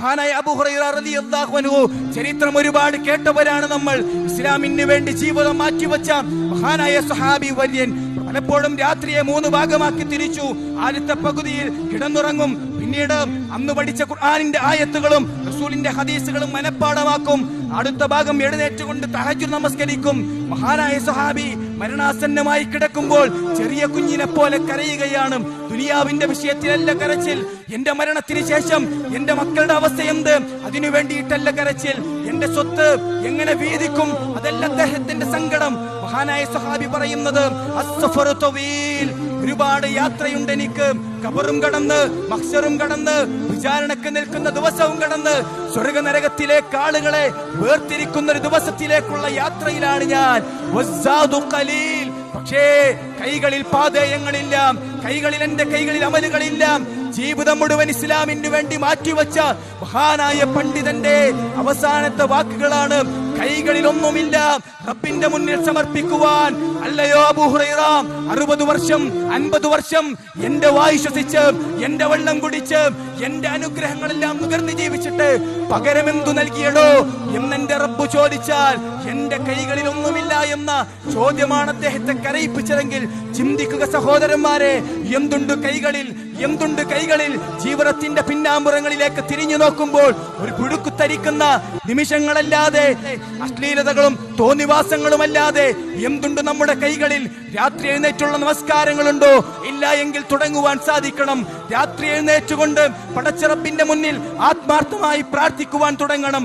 മഹാനായ അബൂ ഹുറൈറ റളിയല്ലാഹു അൻഹു ചരിത്രം ഒരുപാട് കേട്ടവരാണ് നമ്മൾ. ഇസ്ലാമിന് വേണ്ടി ജീവിതം മാറ്റിവെച്ച മഹാനായ സ്വഹാബി വര്യൻ പലപ്പോഴും രാത്രിയെ 3 ഭാഗമാക്കി തിരിച്ചു. ആദ്യത്തെ പകുതിയിൽ കിടന്നുറങ്ങും, പിന്നീട് അന്ന് പഠിച്ച ഖുർആനിന്റെ ആയത്തുകളും റസൂലിന്റെ ഹദീസുകളും മനഃപ്പാഠമാക്കും. അടുത്ത ഭാഗം എഴുന്നേറ്റുകൊണ്ട് തഹജ്ജുദ് നമസ്കരിക്കും. മഹാനായ സ്വഹാബി മരണാസന്നമായി കിടക്കുമ്പോൾ ചെറിയ കുഞ്ഞിനെ പോലെ കരയുകയാണ്. ദുനിയാവിന്റെ വിഷയത്തിലല്ല കരച്ചിൽ, എന്റെ മരണത്തിന് ശേഷം എന്റെ മക്കളുടെ അവസ്ഥ എന്ത്, അതിനു വേണ്ടിയിട്ടല്ല കരച്ചിൽ, എന്റെ സ്വത്ത് എങ്ങനെ വീതിക്കും, അതല്ല അദ്ദേഹത്തിന്റെ സങ്കടം. മഹാനായ സ്വഹാബി പറയുന്നത്, അസ്സഫറു തവീൽ, ഒരുപാട് യാത്രയുണ്ട് എനിക്ക്. ഖബറും കടന്ന് മഹ്ശറും കടന്ന് വിചാരണക്ക് നിൽക്കുന്ന ദിവസവും കടന്ന് സ്വർഗ നരകത്തിലേക്ക് ആളുകളെ വേർതിരിക്കുന്ന ഒരു ദിവസത്തിലേക്കുള്ള യാത്രയിലാണ് ഞാൻ. പക്ഷേ കൈകളിൽ പാതയങ്ങളില്ല, എന്റെ കൈകളിൽ അമലുകളില്ല. ജീവിതം മുഴുവൻ ഇസ്ലാമിന് വേണ്ടി മാറ്റിവെച്ച മഹാനായ പണ്ഡിതന്റെ അവസാനത്തെ വാക്കുകളാണ്, കൈകളിൽ ഒന്നുമില്ല റബ്ബിന്റെ മുന്നിൽ സമർപ്പിക്കുവാൻ. അല്ലയോ അബൂ ഹുറൈറ, 60 വർഷം 50 വർഷം എന്റെ വായു ശ്വസിച്ച്, എന്റെ വെള്ളം കുടിച്ച്, എന്റെ അനുഗ്രഹങ്ങളെല്ലാം നുകർന്നു ജീവിച്ചിട്ട് പകരമെന്തു നൽകിയടോ എന്നെന്റെ റബ്ബ് ചോദിച്ചാൽ എന്റെ കൈകളിൽ ഒന്നുമില്ല എന്ന ചോദ്യമാണ് അദ്ദേഹത്തെ കരയിപ്പിച്ചതെങ്കിൽ ചിന്തിക്കുക സഹോദരന്മാരെ, എന്തുണ്ട് കൈകളിൽ, എന്തുണ്ട് കൈകളിൽ? ജീവിതത്തിന്റെ പിന്നാമ്പുറങ്ങളിലേക്ക് തിരിഞ്ഞു നോക്കുമ്പോൾ ഒരു പുഴുക്കുത്തരിക്കുന്ന നിമിഷങ്ങളല്ലാതെ, അശ്ലീലതകളും തോന്നിവാസങ്ങളുമല്ലാതെ എന്തുണ്ട് നമ്മുടെ കൈകളിൽ? രാത്രി എഴുന്നേറ്റുള്ള നമസ്കാരങ്ങളുണ്ടോ? ഇല്ല എങ്കിൽ തുടങ്ങുവാൻ സാധിക്കണം. രാത്രി എഴുന്നേറ്റുകൊണ്ട് പടച്ച റബ്ബിന്റെ മുന്നിൽ ആത്മാർത്ഥമായി പ്രാർത്ഥിക്കുവാൻ തുടങ്ങണം.